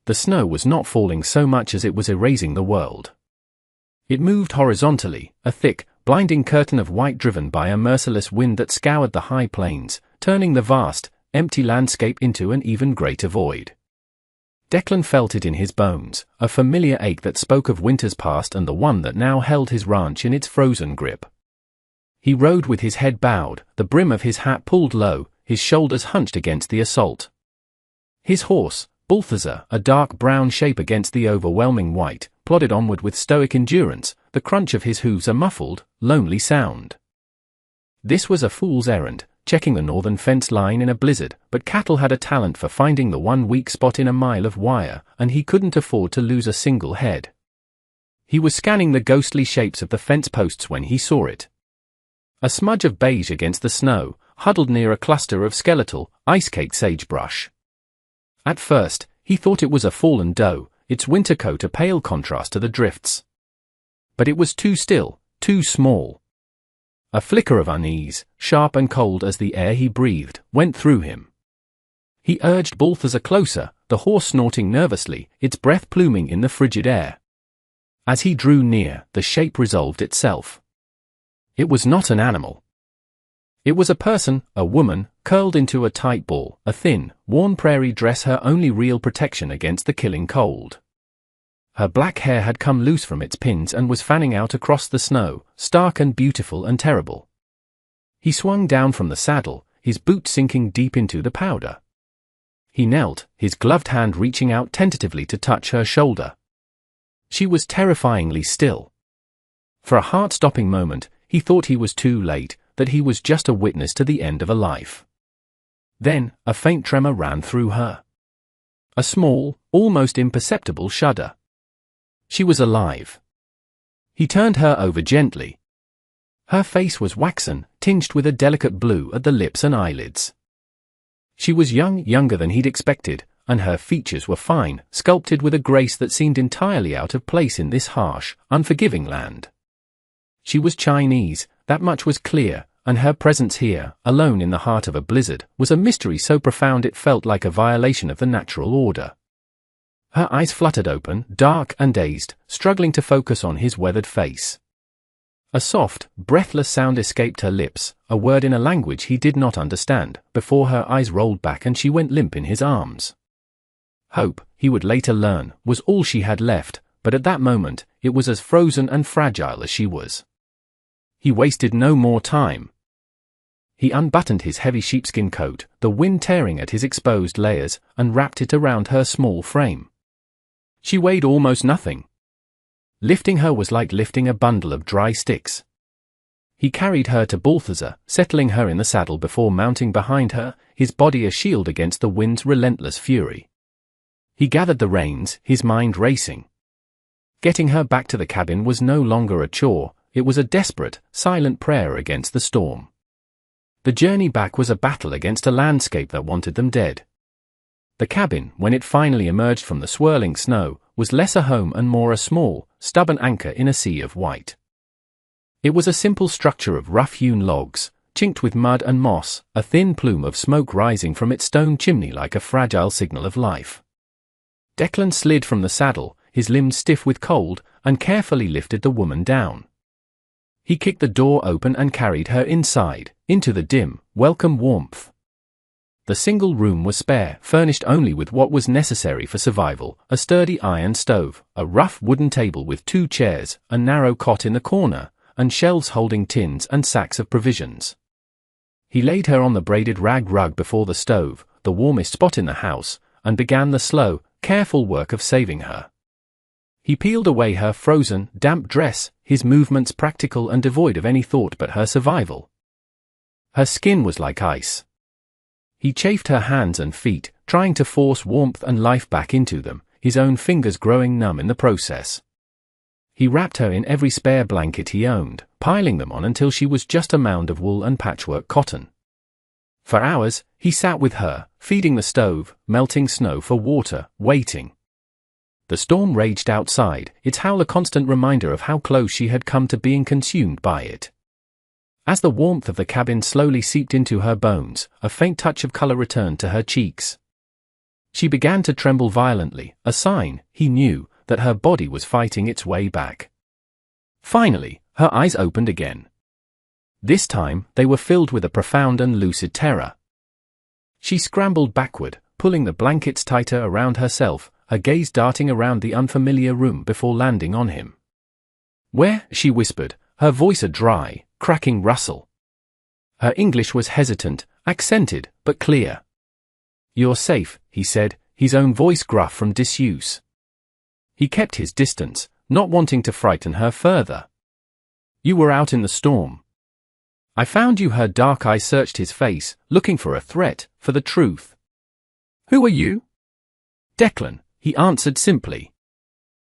The snow was not falling so much as it was erasing the world. It moved horizontally, a thick, blinding curtain of white driven by a merciless wind that scoured the high plains, turning the vast, empty landscape into an even greater void. Declan felt it in his bones, a familiar ache that spoke of winters past and the one that now held his ranch in its frozen grip. He rode with his head bowed, the brim of his hat pulled low, his shoulders hunched against the assault. His horse, Balthazar, a dark brown shape against the overwhelming white, plodded onward with stoic endurance, the crunch of his hooves a muffled, lonely sound. This was a fool's errand, checking the northern fence line in a blizzard, but cattle had a talent for finding the one weak spot in a mile of wire, and he couldn't afford to lose a single head. He was scanning the ghostly shapes of the fence posts when he saw it. A smudge of beige against the snow, huddled near a cluster of skeletal, ice-caked sagebrush. At first, he thought it was a fallen doe, its winter coat a pale contrast to the drifts. But it was too still, too small. A flicker of unease, sharp and cold as the air he breathed, went through him. He urged Balthazar closer, the horse snorting nervously, its breath pluming in the frigid air. As he drew near, the shape resolved itself. It was not an animal. It was a person, a woman, curled into a tight ball, a thin, worn prairie dress her only real protection against the killing cold. Her black hair had come loose from its pins and was fanning out across the snow, stark and beautiful and terrible. He swung down from the saddle, his boot sinking deep into the powder. He knelt, his gloved hand reaching out tentatively to touch her shoulder. She was terrifyingly still. For a heart-stopping moment, he thought he was too late, that he was just a witness to the end of a life. Then, a faint tremor ran through her. A small, almost imperceptible shudder. She was alive. He turned her over gently. Her face was waxen, tinged with a delicate blue at the lips and eyelids. She was younger than he'd expected, and her features were fine, sculpted with a grace that seemed entirely out of place in this harsh, unforgiving land. She was Chinese, that much was clear, and her presence here, alone in the heart of a blizzard, was a mystery so profound it felt like a violation of the natural order. Her eyes fluttered open, dark and dazed, struggling to focus on his weathered face. A soft, breathless sound escaped her lips, a word in a language he did not understand, before her eyes rolled back and she went limp in his arms. Hope, he would later learn, was all she had left, but at that moment, it was as frozen and fragile as she was. He wasted no more time. He unbuttoned his heavy sheepskin coat, the wind tearing at his exposed layers, and wrapped it around her small frame. She weighed almost nothing. Lifting her was like lifting a bundle of dry sticks. He carried her to Balthazar, settling her in the saddle before mounting behind her, his body a shield against the wind's relentless fury. He gathered the reins, his mind racing. Getting her back to the cabin was no longer a chore, it was a desperate, silent prayer against the storm. The journey back was a battle against a landscape that wanted them dead. The cabin, when it finally emerged from the swirling snow, was less a home and more a small, stubborn anchor in a sea of white. It was a simple structure of rough-hewn logs, chinked with mud and moss, a thin plume of smoke rising from its stone chimney like a fragile signal of life. Declan slid from the saddle, his limbs stiff with cold, and carefully lifted the woman down. He kicked the door open and carried her inside, into the dim, welcome warmth. The single room was spare, furnished only with what was necessary for survival, a sturdy iron stove, a rough wooden table with 2 chairs, a narrow cot in the corner, and shelves holding tins and sacks of provisions. He laid her on the braided rag rug before the stove, the warmest spot in the house, and began the slow, careful work of saving her. He peeled away her frozen, damp dress, his movements practical and devoid of any thought but her survival. Her skin was like ice. He chafed her hands and feet, trying to force warmth and life back into them, his own fingers growing numb in the process. He wrapped her in every spare blanket he owned, piling them on until she was just a mound of wool and patchwork cotton. For hours, he sat with her, feeding the stove, melting snow for water, waiting. The storm raged outside, its howl a constant reminder of how close she had come to being consumed by it. As the warmth of the cabin slowly seeped into her bones, a faint touch of color returned to her cheeks. She began to tremble violently, a sign, he knew, that her body was fighting its way back. Finally, her eyes opened again. This time, they were filled with a profound and lucid terror. She scrambled backward, pulling the blankets tighter around herself, her gaze darting around the unfamiliar room before landing on him. "Where?" she whispered, her voice a dry, cracking rustle. Her English was hesitant, accented, but clear. "You're safe," he said, his own voice gruff from disuse. He kept his distance, not wanting to frighten her further. "You were out in the storm. I found you." Her dark eyes searched his face, looking for a threat, for the truth. "Who are you?" "Declan," he answered simply.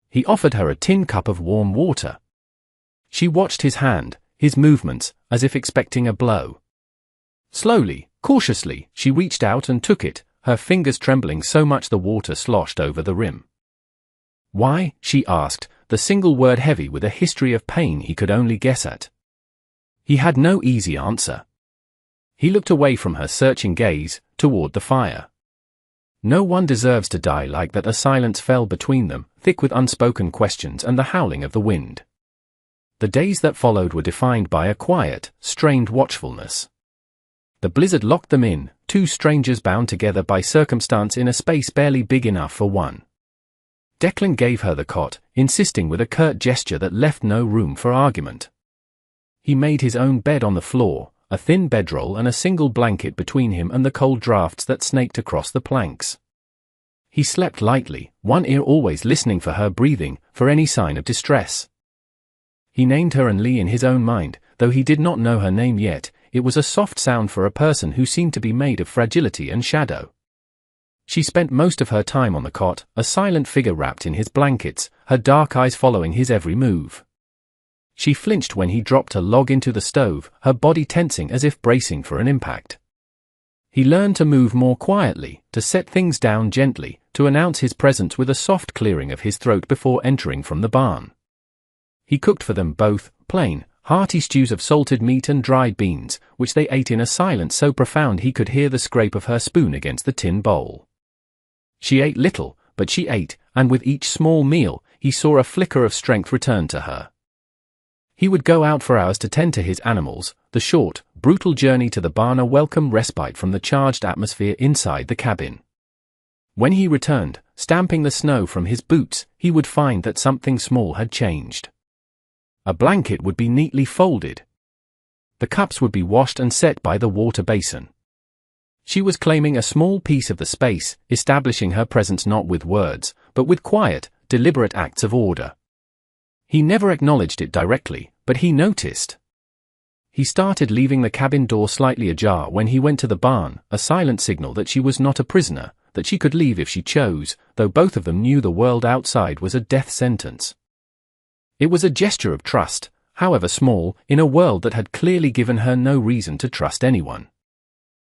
He offered her a tin cup of warm water. She watched his hand, his movements, as if expecting a blow. Slowly, cautiously, she reached out and took it, her fingers trembling so much the water sloshed over the rim. "Why?" she asked, the single word heavy with a history of pain he could only guess at. He had no easy answer. He looked away from her searching gaze, toward the fire. "No one deserves to die like that." A silence fell between them, thick with unspoken questions and the howling of the wind. The days that followed were defined by a quiet, strained watchfulness. The blizzard locked them in, two strangers bound together by circumstance in a space barely big enough for one. Declan gave her the cot, insisting with a curt gesture that left no room for argument. He made his own bed on the floor, a thin bedroll and a single blanket between him and the cold drafts that snaked across the planks. He slept lightly, one ear always listening for her breathing, for any sign of distress. He named her Lee in his own mind, though he did not know her name yet. It was a soft sound for a person who seemed to be made of fragility and shadow. She spent most of her time on the cot, a silent figure wrapped in his blankets, her dark eyes following his every move. She flinched when he dropped a log into the stove, her body tensing as if bracing for an impact. He learned to move more quietly, to set things down gently, to announce his presence with a soft clearing of his throat before entering from the barn. He cooked for them both, plain, hearty stews of salted meat and dried beans, which they ate in a silence so profound he could hear the scrape of her spoon against the tin bowl. She ate little, but she ate, and with each small meal, he saw a flicker of strength return to her. He would go out for hours to tend to his animals, the short, brutal journey to the barn a welcome respite from the charged atmosphere inside the cabin. When he returned, stamping the snow from his boots, he would find that something small had changed. A blanket would be neatly folded. The cups would be washed and set by the water basin. She was claiming a small piece of the space, establishing her presence not with words, but with quiet, deliberate acts of order. He never acknowledged it directly, but he noticed. He started leaving the cabin door slightly ajar when he went to the barn, a silent signal that she was not a prisoner, that she could leave if she chose, though both of them knew the world outside was a death sentence. It was a gesture of trust, however small, in a world that had clearly given her no reason to trust anyone.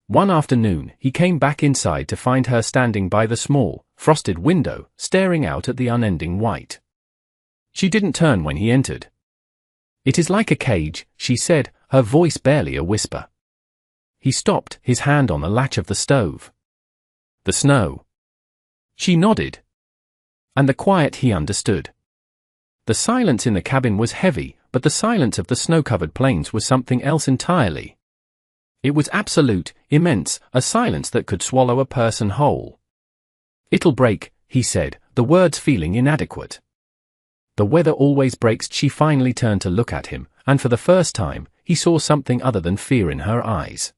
One afternoon, he came back inside to find her standing by the small, frosted window, staring out at the unending white. She didn't turn when he entered. "It is like a cage," she said, her voice barely a whisper. He stopped, his hand on the latch of the stove. "The snow." She nodded. And the quiet he understood. The silence in the cabin was heavy, but the silence of the snow-covered plains was something else entirely. It was absolute, immense, a silence that could swallow a person whole. "It'll break," he said, the words feeling inadequate. "The weather always breaks." She finally turned to look at him, and for the first time, he saw something other than fear in her eyes.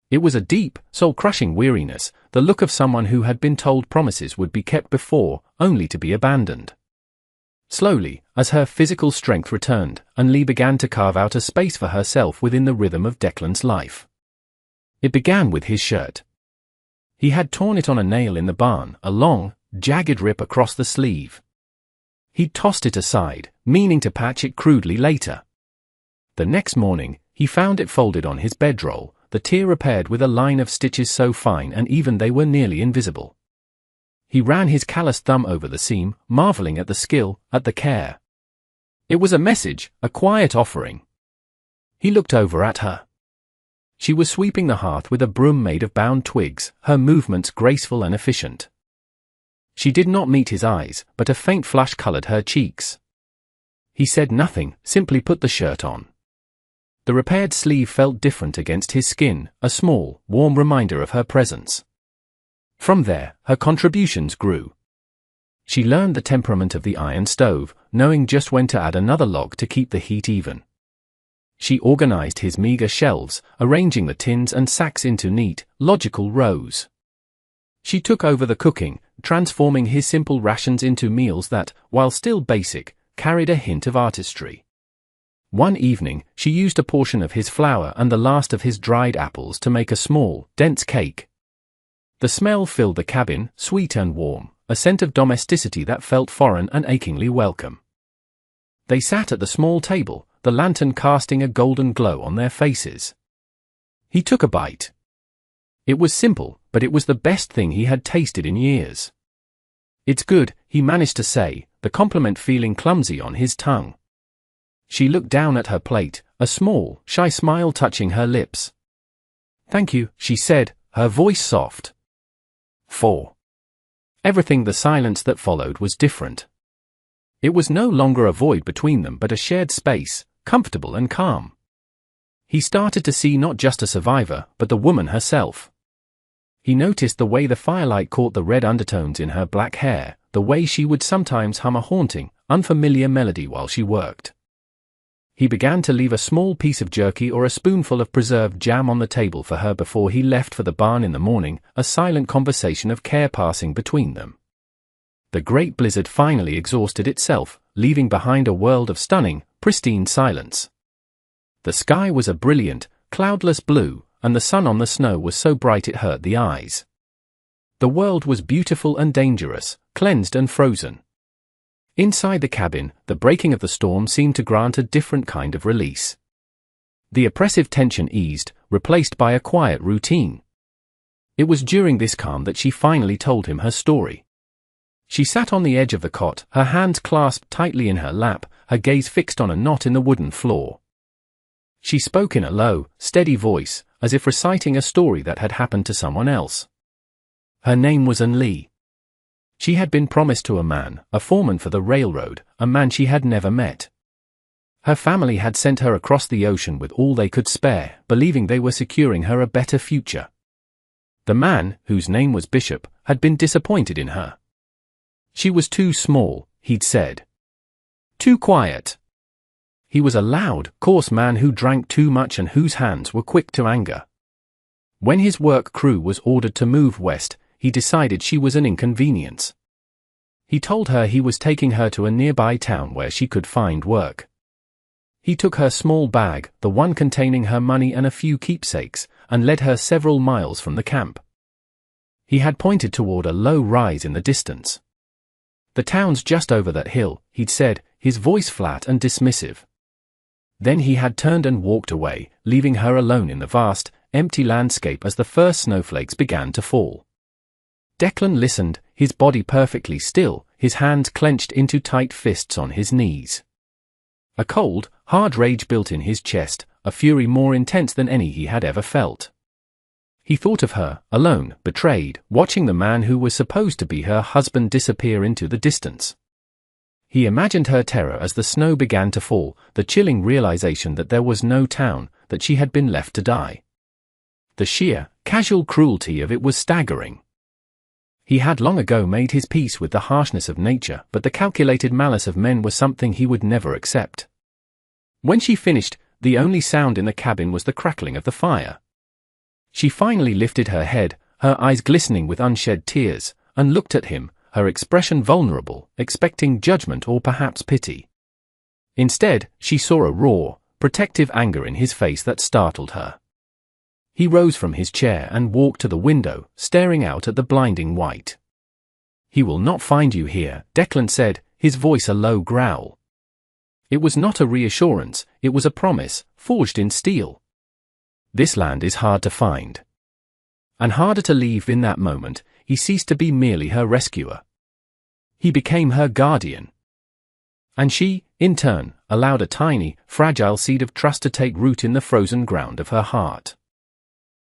It was a deep, soul-crushing weariness, the look of someone who had been told promises would be kept before, only to be abandoned. Slowly, as her physical strength returned, Lee began to carve out a space for herself within the rhythm of Declan's life. It began with his shirt. He had torn it on a nail in the barn, a long, jagged rip across the sleeve. He tossed it aside, meaning to patch it crudely later. The next morning, he found it folded on his bedroll, the tear repaired with a line of stitches so fine and even they were nearly invisible. He ran his calloused thumb over the seam, marveling at the skill, at the care. It was a message, a quiet offering. He looked over at her. She was sweeping the hearth with a broom made of bound twigs, her movements graceful and efficient. She did not meet his eyes, but a faint flush colored her cheeks. He said nothing, simply put the shirt on. The repaired sleeve felt different against his skin, a small, warm reminder of her presence. From there, her contributions grew. She learned the temperament of the iron stove, knowing just when to add another log to keep the heat even. She organized his meager shelves, arranging the tins and sacks into neat, logical rows. She took over the cooking, transforming his simple rations into meals that, while still basic, carried a hint of artistry. One evening, she used a portion of his flour and the last of his dried apples to make a small, dense cake. The smell filled the cabin, sweet and warm, a scent of domesticity that felt foreign and achingly welcome. They sat at the small table, the lantern casting a golden glow on their faces. He took a bite. It was simple, but it was the best thing he had tasted in years. "It's good," he managed to say, the compliment feeling clumsy on his tongue. She looked down at her plate, a small, shy smile touching her lips. "Thank you," she said, her voice soft. 4. Everything the silence that followed was different. It was no longer a void between them but a shared space, comfortable and calm. He started to see not just a survivor, but the woman herself. He noticed the way the firelight caught the red undertones in her black hair, the way she would sometimes hum a haunting, unfamiliar melody while she worked. He began to leave a small piece of jerky or a spoonful of preserved jam on the table for her before he left for the barn in the morning, a silent conversation of care passing between them. The great blizzard finally exhausted itself, leaving behind a world of stunning, pristine silence. The sky was a brilliant, cloudless blue, and the sun on the snow was so bright it hurt the eyes. The world was beautiful and dangerous, cleansed and frozen. Inside the cabin, the breaking of the storm seemed to grant a different kind of release. The oppressive tension eased, replaced by a quiet routine. It was during this calm that she finally told him her story. She sat on the edge of the cot, her hands clasped tightly in her lap, her gaze fixed on a knot in the wooden floor. She spoke in a low, steady voice, as if reciting a story that had happened to someone else. Her name was An Lee. She had been promised to a man, a foreman for the railroad, a man she had never met. Her family had sent her across the ocean with all they could spare, believing they were securing her a better future. The man, whose name was Bishop, had been disappointed in her. She was too small, he'd said. Too quiet. He was a loud, coarse man who drank too much and whose hands were quick to anger. When his work crew was ordered to move west, he decided she was an inconvenience. He told her he was taking her to a nearby town where she could find work. He took her small bag, the one containing her money and a few keepsakes, and led her several miles from the camp. He had pointed toward a low rise in the distance. "The town's just over that hill," he'd said, his voice flat and dismissive. Then he had turned and walked away, leaving her alone in the vast, empty landscape as the first snowflakes began to fall. Declan listened, his body perfectly still, his hands clenched into tight fists on his knees. A cold, hard rage built in his chest, a fury more intense than any he had ever felt. He thought of her, alone, betrayed, watching the man who was supposed to be her husband disappear into the distance. He imagined her terror as the snow began to fall, the chilling realization that there was no town, that she had been left to die. The sheer, casual cruelty of it was staggering. He had long ago made his peace with the harshness of nature, but the calculated malice of men was something he would never accept. When she finished, the only sound in the cabin was the crackling of the fire. She finally lifted her head, her eyes glistening with unshed tears, and looked at him, her expression vulnerable, expecting judgment or perhaps pity. Instead, she saw a raw, protective anger in his face that startled her. He rose from his chair and walked to the window, staring out at the blinding white. "He will not find you here," Declan said, his voice a low growl. It was not a reassurance, it was a promise, forged in steel. "This land is hard to find." And harder to leave. In that moment, he ceased to be merely her rescuer. He became her guardian. And she, in turn, allowed a tiny, fragile seed of trust to take root in the frozen ground of her heart.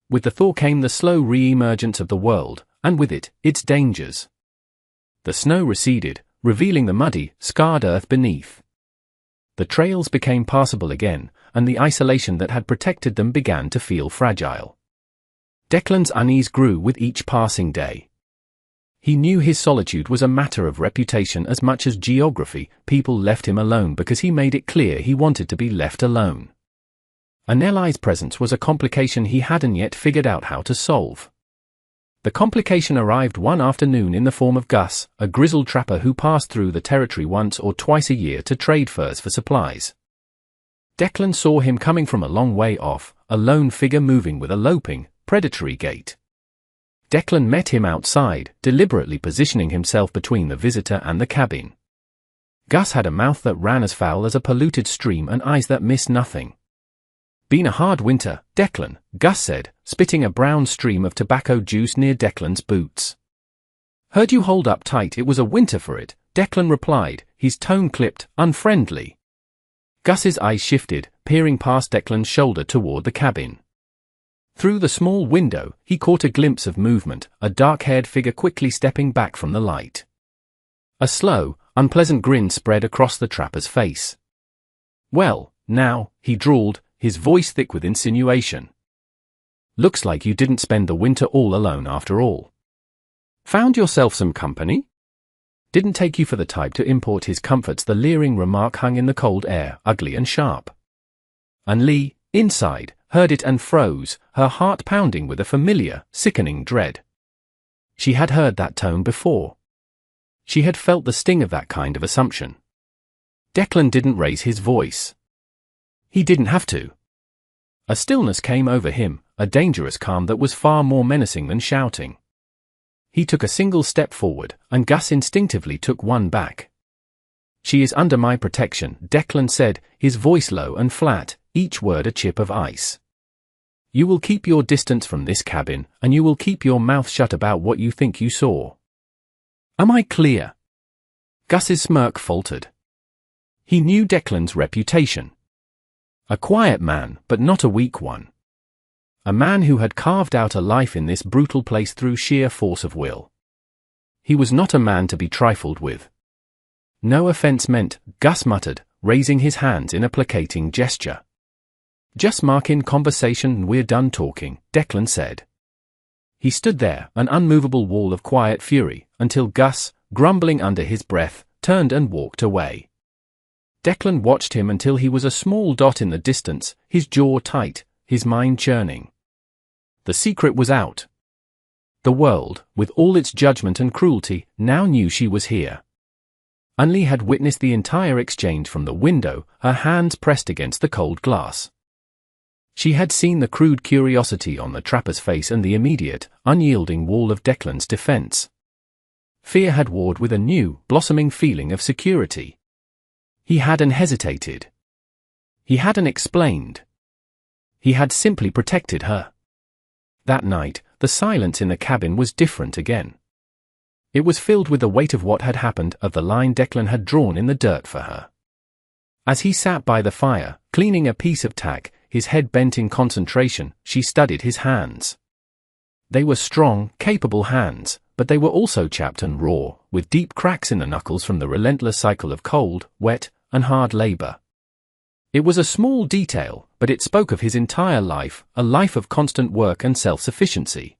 With the thaw came the slow re-emergence of the world, and with it, its dangers. The snow receded, revealing the muddy, scarred earth beneath. The trails became passable again, and the isolation that had protected them began to feel fragile. Declan's unease grew with each passing day. He knew his solitude was a matter of reputation as much as geography. People left him alone because he made it clear he wanted to be left alone. Anneli's presence was a complication he hadn't yet figured out how to solve. The complication arrived one afternoon in the form of Gus, a grizzled trapper who passed through the territory once or twice a year to trade furs for supplies. Declan saw him coming from a long way off, a lone figure moving with a loping, predatory gait. Declan met him outside, deliberately positioning himself between the visitor and the cabin. Gus had a mouth that ran as foul as a polluted stream and eyes that missed nothing. "Been a hard winter, Declan," Gus said, spitting a brown stream of tobacco juice near Declan's boots. "Heard you hold up tight, it was a winter for it," Declan replied, his tone clipped, unfriendly. Gus's eyes shifted, peering past Declan's shoulder toward the cabin. Through the small window, he caught a glimpse of movement, a dark-haired figure quickly stepping back from the light. A slow, unpleasant grin spread across the trapper's face. "Well, now," he drawled, his voice thick with insinuation. "Looks like you didn't spend the winter all alone after all. Found yourself some company?" Didn't take you for the type to import his comforts. The leering remark hung in the cold air, ugly and sharp. And Lee, inside, heard it and froze, her heart pounding with a familiar, sickening dread. She had heard that tone before. She had felt the sting of that kind of assumption. Declan didn't raise his voice. He didn't have to. A stillness came over him, a dangerous calm that was far more menacing than shouting. He took a single step forward, and Gus instinctively took one back. "She is under my protection," Declan said, his voice low and flat, each word a chip of ice. "You will keep your distance from this cabin, and you will keep your mouth shut about what you think you saw. Am I clear?" Gus's smirk faltered. He knew Declan's reputation. A quiet man, but not a weak one. A man who had carved out a life in this brutal place through sheer force of will. He was not a man to be trifled with. "No offense meant," Gus muttered, raising his hands in a placating gesture. "Just mark in conversation and we're done talking," Declan said. He stood there, an unmovable wall of quiet fury, until Gus, grumbling under his breath, turned and walked away. Declan watched him until he was a small dot in the distance, his jaw tight, his mind churning. The secret was out. The world, with all its judgment and cruelty, now knew she was here. Unli had witnessed the entire exchange from the window, her hands pressed against the cold glass. She had seen the crude curiosity on the trapper's face and the immediate, unyielding wall of Declan's defense. Fear had warred with a new, blossoming feeling of security. He hadn't hesitated. He hadn't explained. He had simply protected her. That night, the silence in the cabin was different again. It was filled with the weight of what had happened, of the line Declan had drawn in the dirt for her. As he sat by the fire, cleaning a piece of tack, his head bent in concentration, she studied his hands. They were strong, capable hands, but they were also chapped and raw, with deep cracks in the knuckles from the relentless cycle of cold, wet, and hard labor. It was a small detail, but it spoke of his entire life, a life of constant work and self-sufficiency.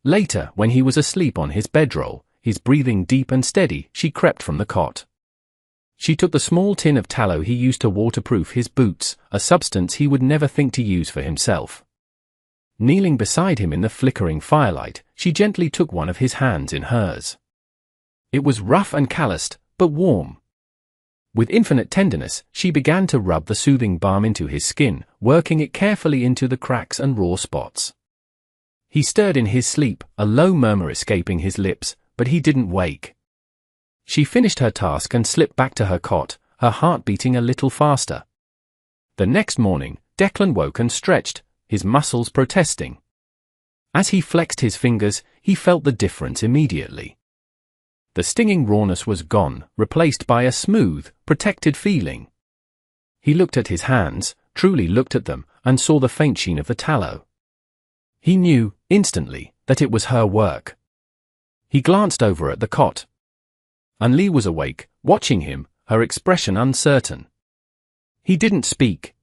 Later, when he was asleep on his bedroll, his breathing deep and steady, she crept from the cot. She took the small tin of tallow he used to waterproof his boots, a substance he would never think to use for himself. Kneeling beside him in the flickering firelight, she gently took one of his hands in hers. It was rough and calloused, but warm. With infinite tenderness, she began to rub the soothing balm into his skin, working it carefully into the cracks and raw spots. He stirred in his sleep, a low murmur escaping his lips, but he didn't wake. She finished her task and slipped back to her cot, her heart beating a little faster. The next morning, Declan woke and stretched, his muscles protesting. As he flexed his fingers, he felt the difference immediately. The stinging rawness was gone, replaced by a smooth, protected feeling. He looked at his hands, truly looked at them, and saw the faint sheen of the tallow. He knew, instantly, that it was her work. He glanced over at the cot. Li was awake, watching him, her expression uncertain. He didn't speak.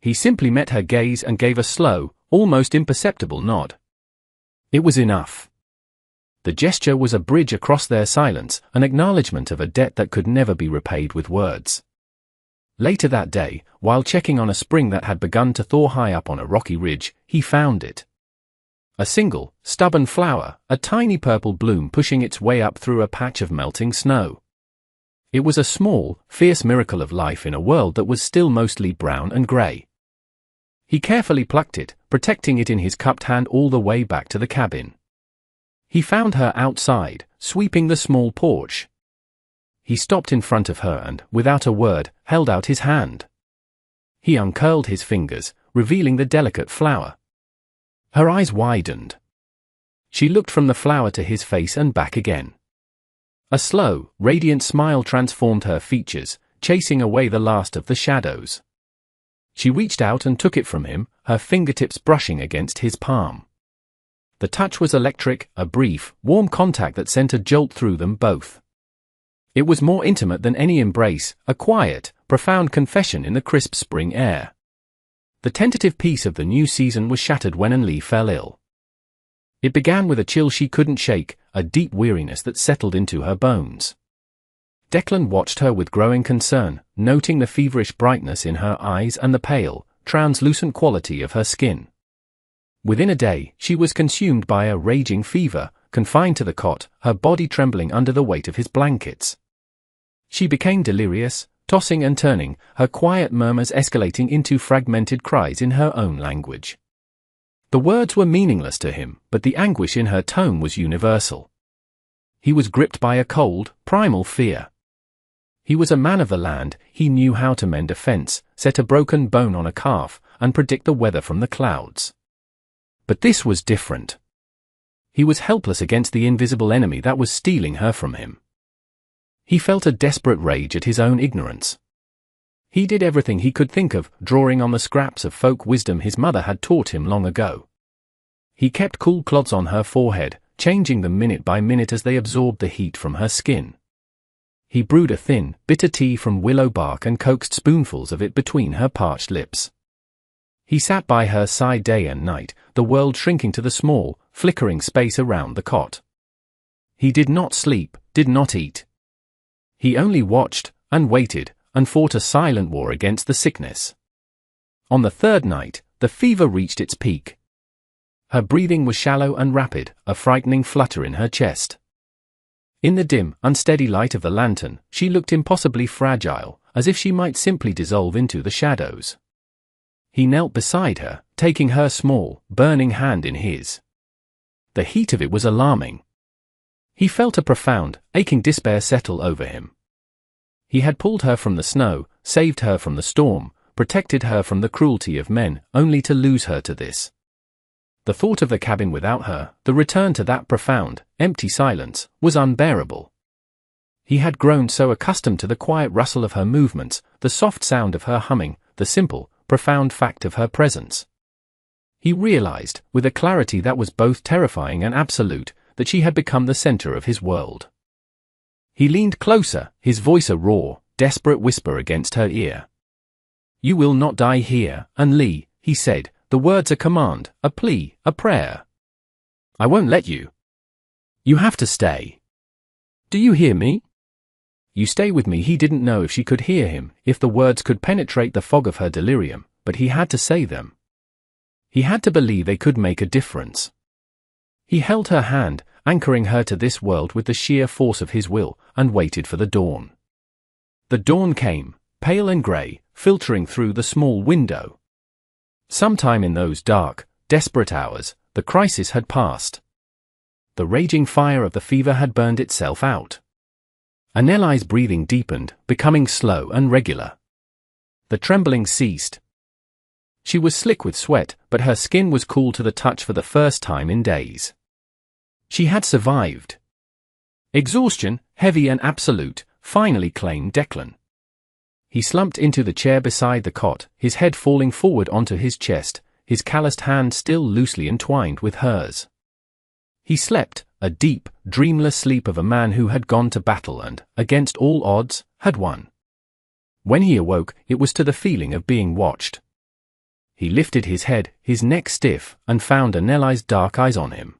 He simply met her gaze and gave a slow, almost imperceptible nod. It was enough. The gesture was a bridge across their silence, an acknowledgement of a debt that could never be repaid with words. Later that day, while checking on a spring that had begun to thaw high up on a rocky ridge, he found it. A single, stubborn flower, a tiny purple bloom pushing its way up through a patch of melting snow. It was a small, fierce miracle of life in a world that was still mostly brown and grey. He carefully plucked it, protecting it in his cupped hand all the way back to the cabin. He found her outside, sweeping the small porch. He stopped in front of her and, without a word, held out his hand. He uncurled his fingers, revealing the delicate flower. Her eyes widened. She looked from the flower to his face and back again. A slow, radiant smile transformed her features, chasing away the last of the shadows. She reached out and took it from him, her fingertips brushing against his palm. The touch was electric, a brief, warm contact that sent a jolt through them both. It was more intimate than any embrace, a quiet, profound confession in the crisp spring air. The tentative peace of the new season was shattered when Li fell ill. It began with a chill she couldn't shake, a deep weariness that settled into her bones. Declan watched her with growing concern, noting the feverish brightness in her eyes and the pale, translucent quality of her skin. Within a day, she was consumed by a raging fever, confined to the cot, her body trembling under the weight of his blankets. She became delirious, tossing and turning, her quiet murmurs escalating into fragmented cries in her own language. The words were meaningless to him, but the anguish in her tone was universal. He was gripped by a cold, primal fear. He was a man of the land, he knew how to mend a fence, set a broken bone on a calf, and predict the weather from the clouds. But this was different. He was helpless against the invisible enemy that was stealing her from him. He felt a desperate rage at his own ignorance. He did everything he could think of, drawing on the scraps of folk wisdom his mother had taught him long ago. He kept cool cloths on her forehead, changing them minute by minute as they absorbed the heat from her skin. He brewed a thin, bitter tea from willow bark and coaxed spoonfuls of it between her parched lips. He sat by her side day and night, the world shrinking to the small, flickering space around the cot. He did not sleep, did not eat. He only watched, and waited, and fought a silent war against the sickness. On the third night, the fever reached its peak. Her breathing was shallow and rapid, a frightening flutter in her chest. In the dim, unsteady light of the lantern, she looked impossibly fragile, as if she might simply dissolve into the shadows. He knelt beside her, taking her small, burning hand in his. The heat of it was alarming. He felt a profound, aching despair settle over him. He had pulled her from the snow, saved her from the storm, protected her from the cruelty of men, only to lose her to this. The thought of the cabin without her, the return to that profound, empty silence, was unbearable. He had grown so accustomed to the quiet rustle of her movements, the soft sound of her humming, the simple, profound fact of her presence. He realized, with a clarity that was both terrifying and absolute, that she had become the center of his world. He leaned closer, his voice a raw, desperate whisper against her ear. "You will not die here, Li," he said, the words a command, a plea, a prayer. "I won't let you. You have to stay. Do you hear me? You stay with me." He didn't know if she could hear him, if the words could penetrate the fog of her delirium, but he had to say them. He had to believe they could make a difference. He held her hand, anchoring her to this world with the sheer force of his will, and waited for the dawn. The dawn came, pale and grey, filtering through the small window. Sometime in those dark, desperate hours, the crisis had passed. The raging fire of the fever had burned itself out. Anneli's breathing deepened, becoming slow and regular. The trembling ceased. She was slick with sweat, but her skin was cool to the touch for the first time in days. She had survived. Exhaustion, heavy and absolute, finally claimed Declan. He slumped into the chair beside the cot, his head falling forward onto his chest, his calloused hand still loosely entwined with hers. He slept, a deep, dreamless sleep of a man who had gone to battle and, against all odds, had won. When he awoke, it was to the feeling of being watched. He lifted his head, his neck stiff, and found Anneli's dark eyes on him.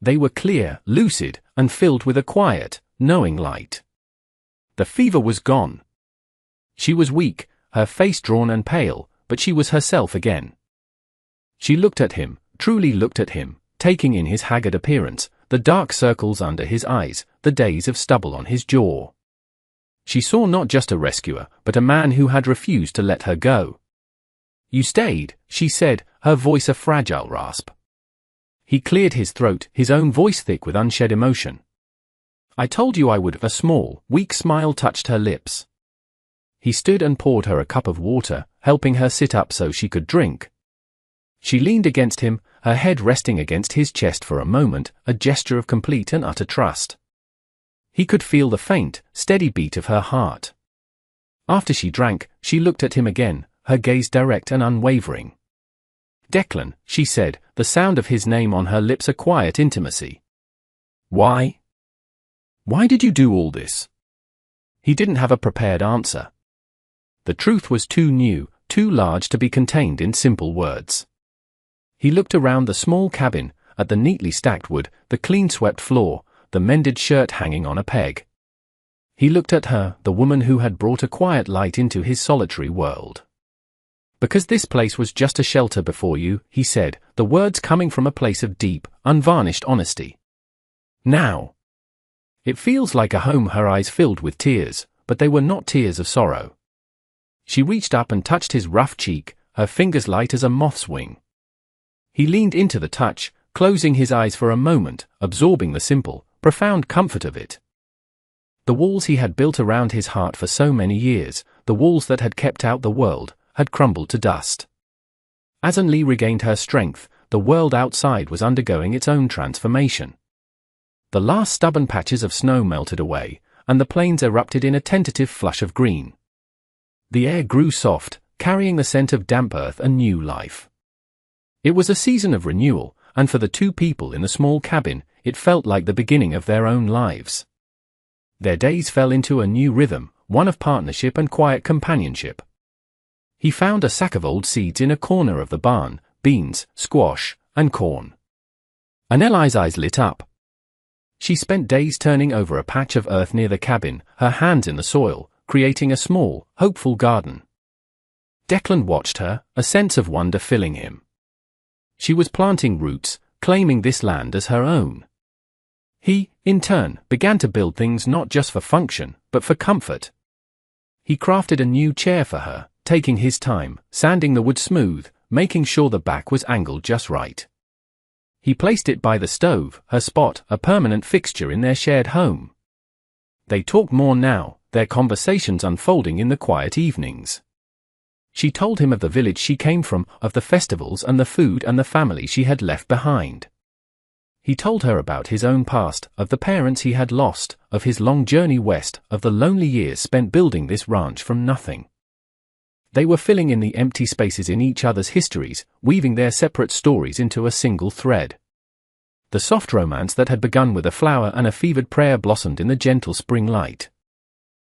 They were clear, lucid, and filled with a quiet, knowing light. The fever was gone. She was weak, her face drawn and pale, but she was herself again. She looked at him, truly looked at him, taking in his haggard appearance, the dark circles under his eyes, the days of stubble on his jaw. She saw not just a rescuer, but a man who had refused to let her go. "You stayed," she said, her voice a fragile rasp. He cleared his throat, his own voice thick with unshed emotion. "I told you I would." A small, weak smile touched her lips. He stood and poured her a cup of water, helping her sit up so she could drink. She leaned against him, her head resting against his chest for a moment, a gesture of complete and utter trust. He could feel the faint, steady beat of her heart. After she drank, she looked at him again, her gaze direct and unwavering. "Declan," she said, the sound of his name on her lips a quiet intimacy. "Why? Why did you do all this?" He didn't have a prepared answer. The truth was too new, too large to be contained in simple words. He looked around the small cabin, at the neatly stacked wood, the clean-swept floor, the mended shirt hanging on a peg. He looked at her, the woman who had brought a quiet light into his solitary world. "Because this place was just a shelter before you," he said, the words coming from a place of deep, unvarnished honesty. "Now it feels like a home." Her eyes filled with tears, but they were not tears of sorrow. She reached up and touched his rough cheek, her fingers light as a moth's wing. He leaned into the touch, closing his eyes for a moment, absorbing the simple, profound comfort of it. The walls he had built around his heart for so many years, the walls that had kept out the world, had crumbled to dust. As Anneli regained her strength, the world outside was undergoing its own transformation. The last stubborn patches of snow melted away, and the plains erupted in a tentative flush of green. The air grew soft, carrying the scent of damp earth and new life. It was a season of renewal, and for the two people in the small cabin, it felt like the beginning of their own lives. Their days fell into a new rhythm, one of partnership and quiet companionship. He found a sack of old seeds in a corner of the barn, beans, squash, and corn. Anneli's eyes lit up. She spent days turning over a patch of earth near the cabin, her hands in the soil, creating a small, hopeful garden. Declan watched her, a sense of wonder filling him. She was planting roots, claiming this land as her own. He, in turn, began to build things not just for function, but for comfort. He crafted a new chair for her, taking his time, sanding the wood smooth, making sure the back was angled just right. He placed it by the stove, her spot, a permanent fixture in their shared home. They talked more now, their conversations unfolding in the quiet evenings. She told him of the village she came from, of the festivals and the food and the family she had left behind. He told her about his own past, of the parents he had lost, of his long journey west, of the lonely years spent building this ranch from nothing. They were filling in the empty spaces in each other's histories, weaving their separate stories into a single thread. The soft romance that had begun with a flower and a fevered prayer blossomed in the gentle spring light.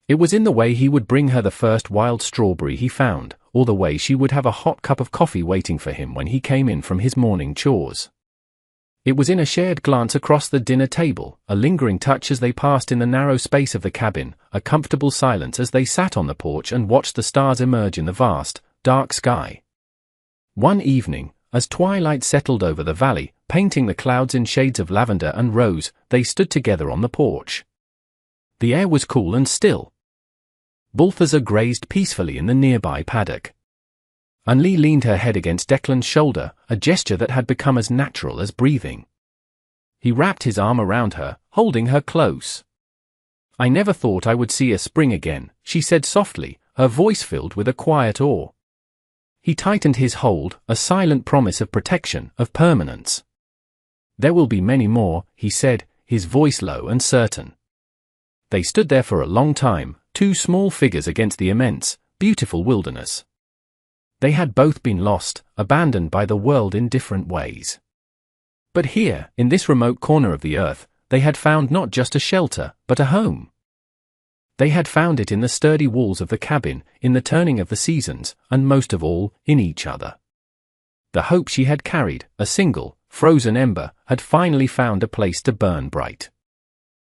It was in the way he would bring her the first wild strawberry he found, or the way she would have a hot cup of coffee waiting for him when he came in from his morning chores. It was in a shared glance across the dinner table, a lingering touch as they passed in the narrow space of the cabin, a comfortable silence as they sat on the porch and watched the stars emerge in the vast, dark sky. One evening, as twilight settled over the valley, painting the clouds in shades of lavender and rose, they stood together on the porch. The air was cool and still. Balthazar grazed peacefully in the nearby paddock. Anneli leaned her head against Declan's shoulder, a gesture that had become as natural as breathing. He wrapped his arm around her, holding her close. "I never thought I would see a spring again," she said softly, her voice filled with a quiet awe. He tightened his hold, a silent promise of protection, of permanence. "There will be many more," he said, his voice low and certain. They stood there for a long time, two small figures against the immense, beautiful wilderness. They had both been lost, abandoned by the world in different ways. But here, in this remote corner of the earth, they had found not just a shelter, but a home. They had found it in the sturdy walls of the cabin, in the turning of the seasons, and most of all, in each other. The hope she had carried, a single, frozen ember, had finally found a place to burn bright.